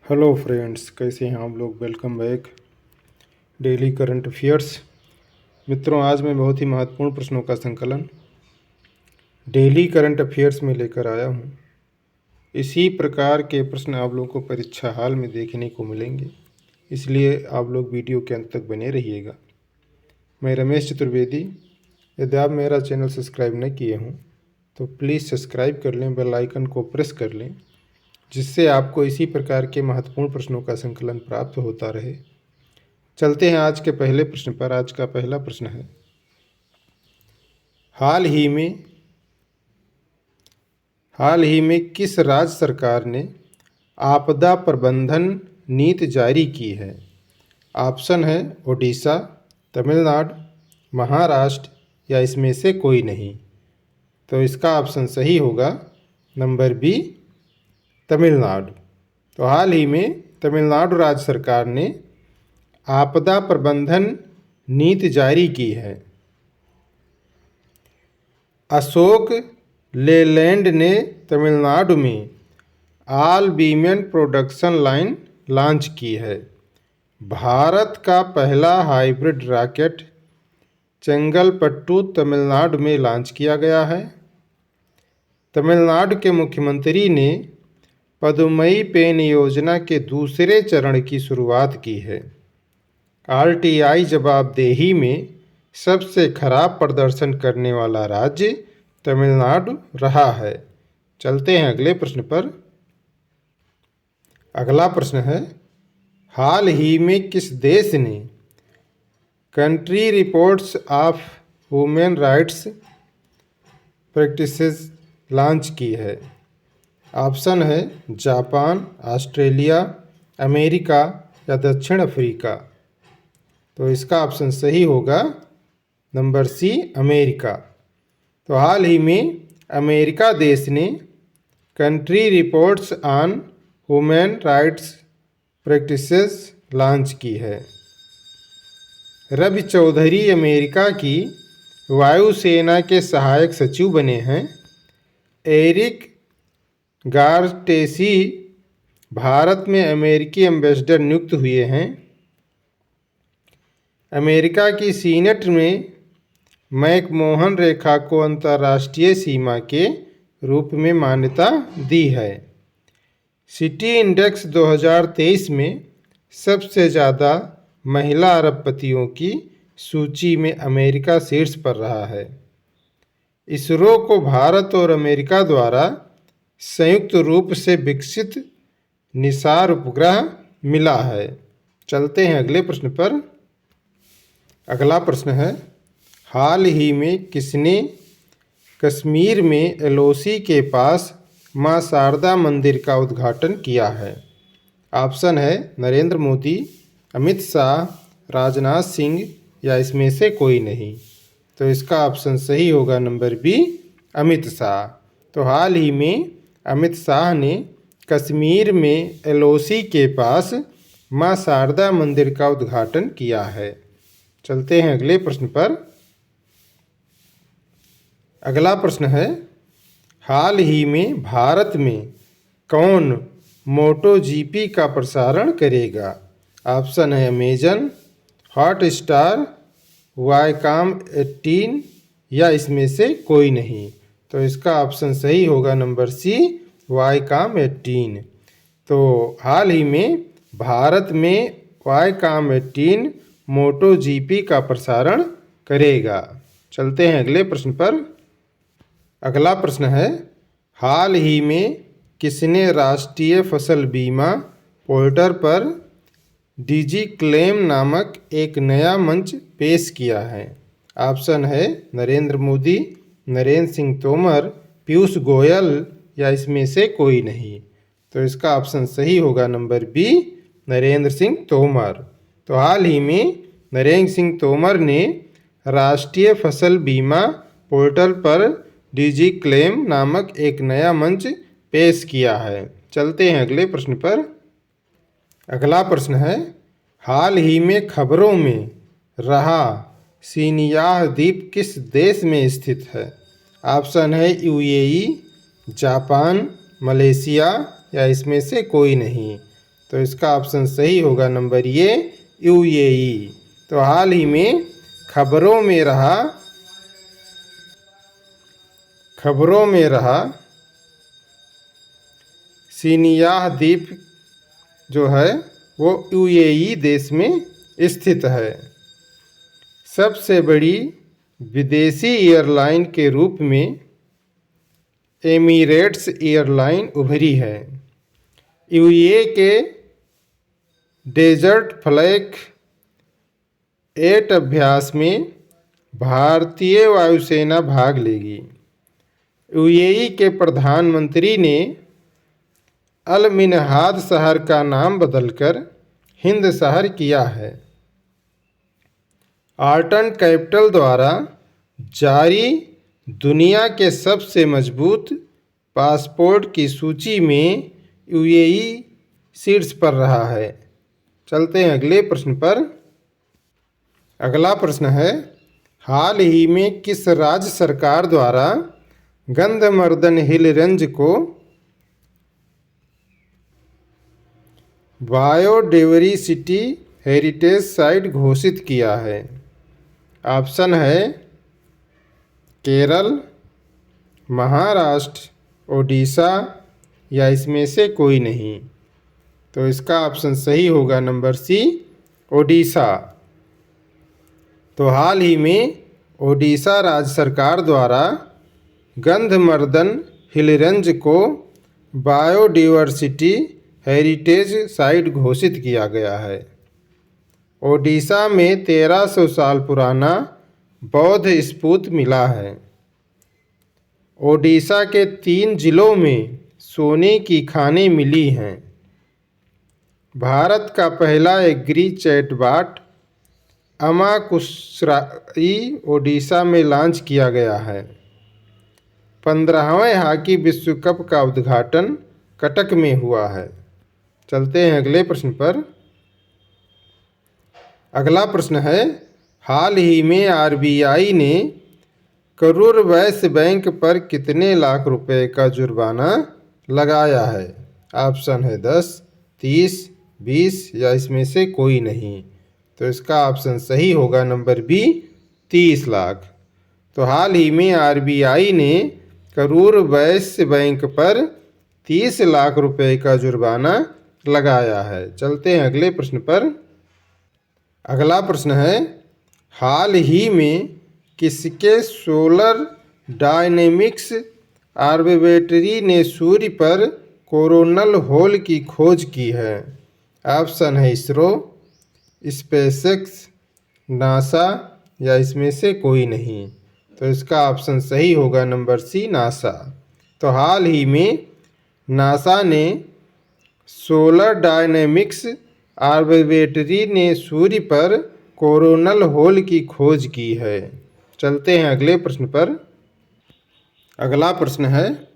Hello friends, कैसे हैं आप लोग। Welcome back daily current affairs. मित्रों, आज मैं बहुत ही महत्वपूर्ण प्रश्नों का संकलन डेली करंट अफेयर्स में लेकर आया हूं। इसी प्रकार के प्रश्न आप लोगों को परीक्षा हाल में देखने को मिलेंगे, इसलिए आप लोग वीडियो के अंत तक बने रहिएगा। मैं रमेश चतुर्वेदी। यदि आप मेरा चैनल सब्सक्राइब न किए हों तो प्लीज़ सब्सक्राइब कर लें, बेल आइकन को प्रेस कर लें, जिससे आपको इसी प्रकार के महत्वपूर्ण प्रश्नों का संकलन प्राप्त होता रहे। चलते हैं आज के पहले प्रश्न पर। आज का पहला प्रश्न है, हाल ही में किस राज्य सरकार ने आपदा प्रबंधन नीति जारी की है। ऑप्शन है ओडिशा, तमिलनाडु, महाराष्ट्र या इसमें से कोई नहीं। तो इसका ऑप्शन सही होगा नंबर बी, तमिलनाडु। तो हाल ही में तमिलनाडु राज्य सरकार ने आपदा प्रबंधन नीति जारी की है। अशोक लेलैंड ने तमिलनाडु में all women production line launch की है। भारत का पहला हाइब्रिड रॉकेट चेंगलपट्टू तमिलनाडु में लॉन्च किया गया है। तमिलनाडु के मुख्यमंत्री ने पदुमई पेन योजना के दूसरे चरण की शुरुआत की है। आरटीआई जवाबदेही में सबसे खराब प्रदर्शन करने वाला राज्य तमिलनाडु रहा है। चलते हैं अगले प्रश्न पर। अगला प्रश्न है, हाल ही में किस देश ने country reports of human rights practices launch की है। ऑप्शन है जापान, ऑस्ट्रेलिया, अमेरिका या दक्षिण अफ्रीका। तो इसका ऑप्शन सही होगा नंबर सी, अमेरिका। तो हाल ही में अमेरिका देश ने country reports on human rights practices launch की है। रवि चौधरी अमेरिका की वायुसेना के सहायक सचिव बने हैं। एरिक गारटेसी भारत में अमेरिकी एम्बेसडर नियुक्त हुए हैं। अमेरिका की सीनेट में मैकमोहन रेखा को अंतर्राष्ट्रीय सीमा के रूप में मान्यता दी है। सिटी इंडेक्स 2023 में सबसे ज़्यादा महिला अरबपतियों की सूची में अमेरिका शीर्ष पर रहा है। इसरो को भारत और अमेरिका द्वारा संयुक्त रूप से विकसित निसार उपग्रह मिला है। चलते हैं अगले प्रश्न पर। अगला प्रश्न है, हाल ही में किसने कश्मीर में एलओसी के पास मां शारदा मंदिर का उद्घाटन किया है। ऑप्शन है नरेंद्र मोदी, अमित शाह, राजनाथ सिंह या इसमें से कोई नहीं। तो इसका ऑप्शन सही होगा नंबर बी, अमित शाह। तो हाल ही में अमित शाह ने कश्मीर में एलओसी के पास मां शारदा मंदिर का उद्घाटन किया है। चलते हैं अगले प्रश्न पर। अगला प्रश्न है, हाल ही में भारत में कौन मोटो जीपी का प्रसारण करेगा। ऑप्शन है अमेजन, हॉटस्टार, वाईकॉम 18 या इसमें से कोई नहीं। तो इसका ऑप्शन सही होगा नंबर सी, वाईकॉम 18। तो हाल ही में भारत में वाईकॉम 18 मोटो जीपी का प्रसारण करेगा। चलते हैं अगले प्रश्न पर। अगला प्रश्न है, हाल ही में किसने राष्ट्रीय फसल बीमा पोर्टल पर डिजी क्लेम नामक एक नया मंच पेश किया है। ऑप्शन है नरेंद्र मोदी, नरेंद्र सिंह तोमर, पीयूष गोयल या इसमें से कोई नहीं। तो इसका ऑप्शन सही होगा नंबर बी, नरेंद्र सिंह तोमर। तो हाल ही में नरेंद्र सिंह तोमर ने राष्ट्रीय फसल बीमा पोर्टल पर डिजी क्लेम नामक एक नया मंच पेश किया है। चलते हैं अगले प्रश्न पर। अगला प्रश्न है, हाल ही में खबरों में रहा सिनियाह द्वीप किस देश में स्थित है। ऑप्शन है यूएई, जापान, मलेशिया या इसमें से कोई नहीं। तो इसका ऑप्शन सही होगा नंबर ये यूएई। तो हाल ही में खबरों में रहा सिनियाह द्वीप जो है वो यूएई देश में स्थित है। सबसे बड़ी विदेशी एयरलाइन के रूप में एमिरेट्स एयरलाइन उभरी है। यूएई के डेजर्ट फ्लाइट 8 अभ्यास में भारतीय वायुसेना भाग लेगी। यूएई के प्रधानमंत्री ने अल मिनहाद शहर का नाम बदलकर हिंद शहर किया है। आर्टन कैपिटल द्वारा जारी दुनिया के सबसे मजबूत पासपोर्ट की सूची में यूएई शीर्ष पर रहा है। चलते हैं अगले प्रश्न पर। अगला प्रश्न है, हाल ही में किस राज्य सरकार द्वारा गंधमर्दन हिल रेंज को बायोडायवर्सिटी हेरिटेज साइट घोषित किया है? ऑप्शन है केरल, महाराष्ट्र, ओडिशा या इसमें से कोई नहीं। तो इसका ऑप्शन सही होगा नंबर सी ओडिशा। तो हाल ही में ओडिशा राज्य सरकार द्वारा गंधमर्दन हिल रेंज को बायोडायवर्सिटी हेरिटेज साइट घोषित किया गया है। ओडिशा में 1300 साल पुराना बौद्ध स्तूप मिला है। ओडिशा के 3 जिलों में सोने की खानें मिली हैं। भारत का पहला एग्री चैटबॉट अमाकुस्राई ओडिशा में लॉन्च किया गया है। 15वें हॉकी विश्व कप का उद्घाटन कटक में हुआ है। चलते हैं अगले प्रश्न पर। अगला प्रश्न है, हाल ही में आरबीआई ने करूर वैश्य बैंक पर कितने लाख रुपए का जुर्माना लगाया है? ऑप्शन है 10, 30, 20 या इसमें से कोई नहीं। तो इसका ऑप्शन सही होगा नंबर बी 30 लाख। तो हाल ही में आरबीआई ने करूर वैश्य बैंक पर 30 लाख रुपए का जुर्माना लगाया है। चलते हैं अगले प्रश्न पर। अगला प्रश्न है, हाल ही में किसके सोलर डायनेमिक्स ऑर्बिटरी ने सूर्य पर कोरोनल होल की खोज की है? ऑप्शन है इसरो, स्पेसएक्स, नासा या इसमें से कोई नहीं। तो इसका ऑप्शन सही होगा नंबर सी नासा। तो हाल ही में नासा ने सोलर डायनेमिक्स ऑर्बिटरी ने सूर्य पर कोरोनल होल की खोज की है। चलते हैं अगले प्रश्न पर। अगला प्रश्न है,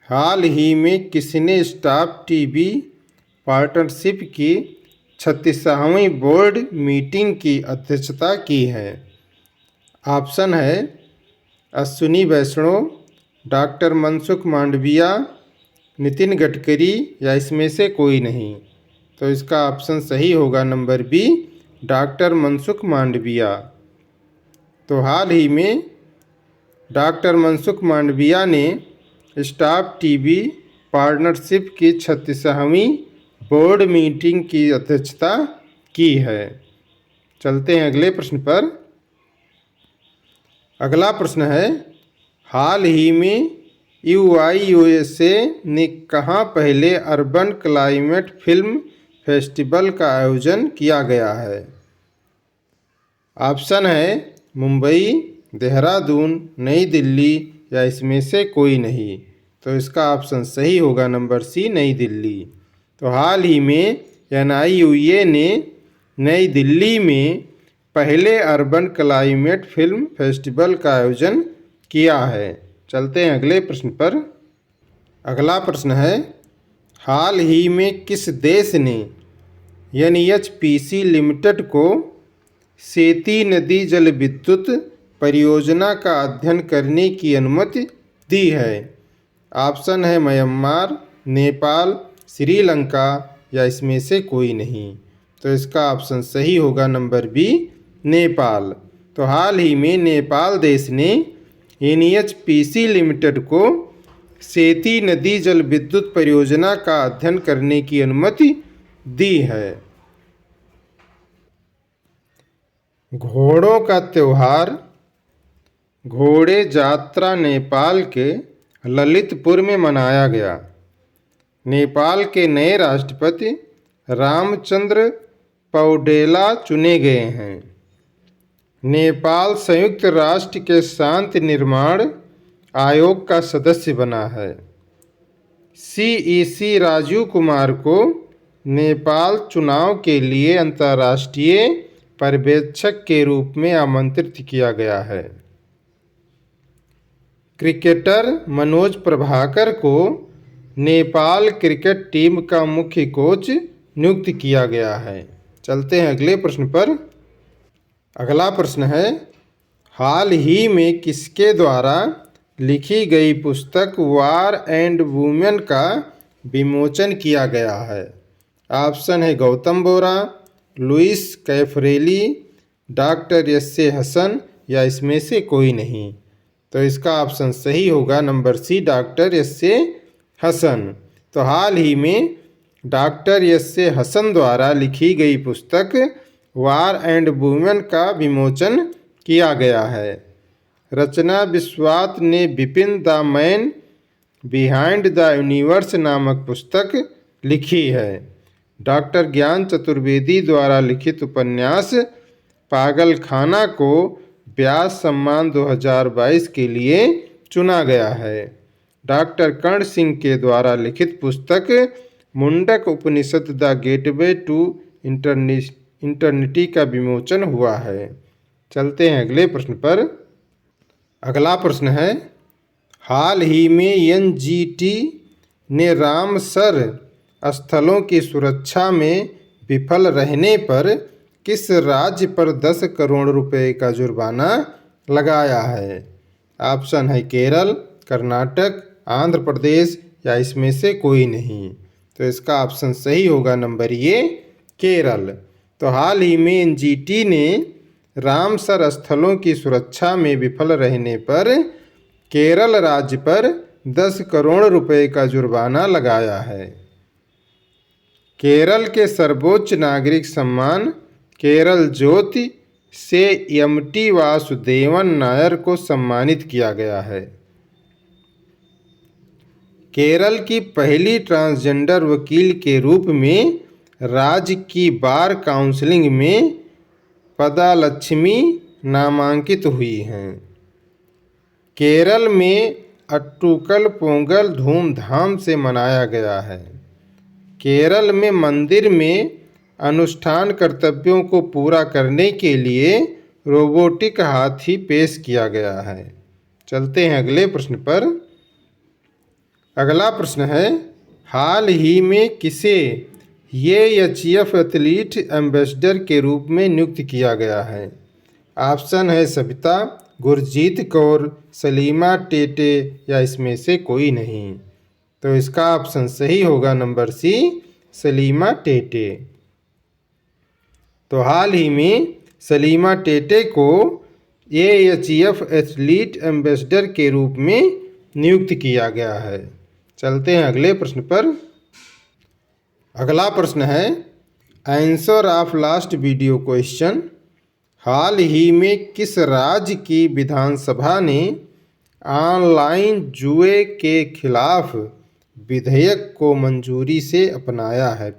हाल ही में किसने स्टाफ टीवी पार्टनरशिप की 36वीं बोर्ड मीटिंग की अध्यक्षता की है? ऑप्शन है अश्विनी वैष्णव, डॉक्टर मनसुख मांडविया, नितिन गडकरी या इसमें से कोई नहीं। तो इसका ऑप्शन सही होगा number B doctor Mansukh Mandaviya. तो हाल ही में डॉक्टर मनसुख मांडविया ने स्टाफ टीवी पार्टनरशिप की 36वीं बोर्ड मीटिंग की अध्यक्षता की है। चलते हैं अगले प्रश्न पर। अगला प्रश्न है, हाल ही में यूआईयूएसए ने कहाँ पहले अर्बन क्लाइमेट फिल्म फेस्टिवल का आयोजन किया गया है? ऑप्शन है मुंबई, देहरादून, नई दिल्ली या इसमें से कोई नहीं। तो इसका ऑप्शन सही होगा नंबर सी नई दिल्ली। तो हाल ही में एनआईयूए ने नई दिल्ली में पहले अर्बन क्लाइमेट फिल्म फेस्टिवल का आयोजन किया है। चलते हैं अगले प्रश्न पर। अगला प्रश्न है, हाल ही में किस देश ने एनएचपीसी लिमिटेड को सेती नदी जल विद्युत परियोजना का अध्ययन करने की अनुमति दी है? ऑप्शन है म्यांमार, नेपाल, श्रीलंका या इसमें से कोई नहीं। तो इसका ऑप्शन सही होगा नंबर बी, नेपाल। तो हाल ही में नेपाल देश ने NHPC लिमिटेड को सेती नदी जल विद्युत परियोजना का अध्ययन करने की अनुमति दी है। घोड़ों का त्यौहार घोड़े जात्रा नेपाल के ललितपुर में मनाया गया। नेपाल के नए राष्ट्रपति रामचंद्र पौडेला चुने गए हैं। नेपाल संयुक्त राष्ट्र के शांति निर्माण आयोग का सदस्य बना है। CEC राजीव कुमार को नेपाल चुनाव के लिए अंतर्राष्ट्रीय पर्यवेक्षक के रूप में आमंत्रित किया गया है। क्रिकेटर मनोज प्रभाकर को नेपाल क्रिकेट टीम का मुख्य कोच नियुक्त किया गया है। चलते हैं अगले प्रश्न पर। अगला प्रश्न है, हाल ही में किसके द्वारा लिखी गई पुस्तक वार एंड वुमेन का विमोचन किया गया है? ऑप्शन है Gautam Bora, Luis Caffarelli, doctor एस.ए. Hasan या इसमें से कोई नहीं। तो इसका ऑप्शन सही होगा नंबर सी, डॉक्टर एस.ए. हसन। तो हाल ही में डॉक्टर एस.ए. हसन द्वारा लिखी गई पुस्तक वार एंड वुमेन का विमोचन किया गया है। रचना बिस्वात ने Vipin the man behind the universe नामक पुस्तक लिखी है। डॉक्टर ज्ञान चतुर्वेदी द्वारा लिखित उपन्यास पागलखाना को व्यास सम्मान 2022 के लिए चुना गया है। डॉक्टर कर्ण सिंह के द्वारा लिखित पुस्तक मुंडक उपनिषद द गेटवे टू इंटरनिटी का विमोचन हुआ है। चलते हैं अगले प्रश्न पर। अगला प्रश्न है, हाल ही में NGT ने रामसर स्थलों की सुरक्षा में विफल रहने पर किस राज्य पर 10 करोड़ रुपए का जुर्माना लगाया है? ऑप्शन है केरल, कर्नाटक, आंध्र प्रदेश या इसमें से कोई नहीं। तो इसका ऑप्शन सही होगा नंबर ए, केरल। तो हाल ही में NGT ने रामसर स्थलों की सुरक्षा में विफल रहने पर केरल राज्य पर 10 करोड़ रुपए का जुर्माना लगाया है। केरल के सर्वोच्च नागरिक सम्मान केरल ज्योति से MT वासुदेवन नायर को सम्मानित किया गया है। केरल की पहली ट्रांसजेंडर वकील के रूप में राज्य की बार काउंसिलिंग में पदालक्ष्मी नामांकित हुई हैं। केरल में अट्टुकल पोंगल धूमधाम से मनाया गया है। केरल में मंदिर में अनुष्ठान कर्तव्यों को पूरा करने के लिए रोबोटिक हाथी पेश किया गया है। चलते हैं अगले प्रश्न पर। अगला प्रश्न है, हाल ही में किसे AHF एथलीट एम्बेसडर के रूप में नियुक्त किया गया है? ऑप्शन है सविता, गुरजीत कौर, सलीमा टेटे या इसमें से कोई नहीं। तो इसका ऑप्शन सही होगा नंबर सी, सलीमा टेटे। तो हाल ही में सलीमा टेटे को AHF एथलीट एम्बेसडर के रूप में नियुक्त किया गया है। चलते हैं अगले प्रश्न पर। अगला प्रश्न है, answer of last video question. हाल ही में किस राज्य की विधानसभा ने ऑनलाइन जुए के खिलाफ विधेयक को मंजूरी से अपनाया है?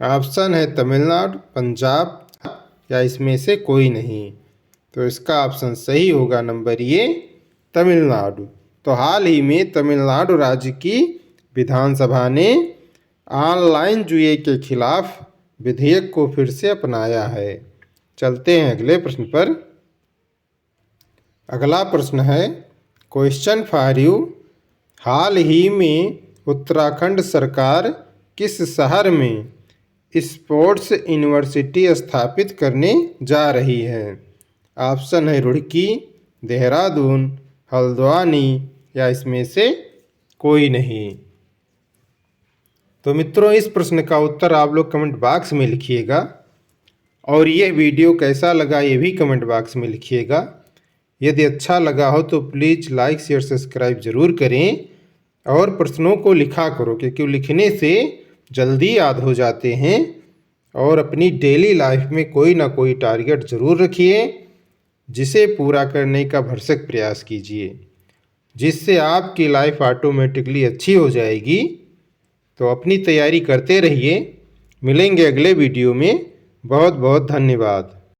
ऑप्शन है तमिलनाडु, पंजाब या इसमें से कोई नहीं। तो इसका ऑप्शन सही होगा नंबर ए, तमिलनाडु। तो हाल ही में तमिलनाडु राज्य की विधानसभा ने ऑनलाइन जुए के खिलाफ विधेयक को फिर से अपनाया है। चलते हैं अगले प्रश्न पर। अगला प्रश्न है, क्वेश्चन फॉर यू। हाल ही में उत्तराखंड सरकार किस शहर में स्पोर्ट्स यूनिवर्सिटी स्थापित करने जा रही है? ऑप्शन है रुड़की, देहरादून, हल्द्वानी या इसमें से कोई नहीं। तो मित्रों, इस प्रश्न का उत्तर आप लोग कमेंट बॉक्स में लिखिएगा और यह वीडियो कैसा लगा ये भी कमेंट बॉक्स में लिखिएगा। यदि अच्छा लगा हो तो प्लीज़ लाइक शेयर सब्सक्राइब ज़रूर करें और प्रश्नों को लिखा करो, क्योंकि लिखने से जल्दी याद हो जाते हैं। और अपनी डेली लाइफ में कोई ना कोई टारगेट ज़रूर रखिए जिसे पूरा करने का भरसक प्रयास कीजिए, जिससे आपकी लाइफ ऑटोमेटिकली अच्छी हो जाएगी। तो अपनी तैयारी करते रहिए। मिलेंगे अगले वीडियो में। बहुत बहुत धन्यवाद।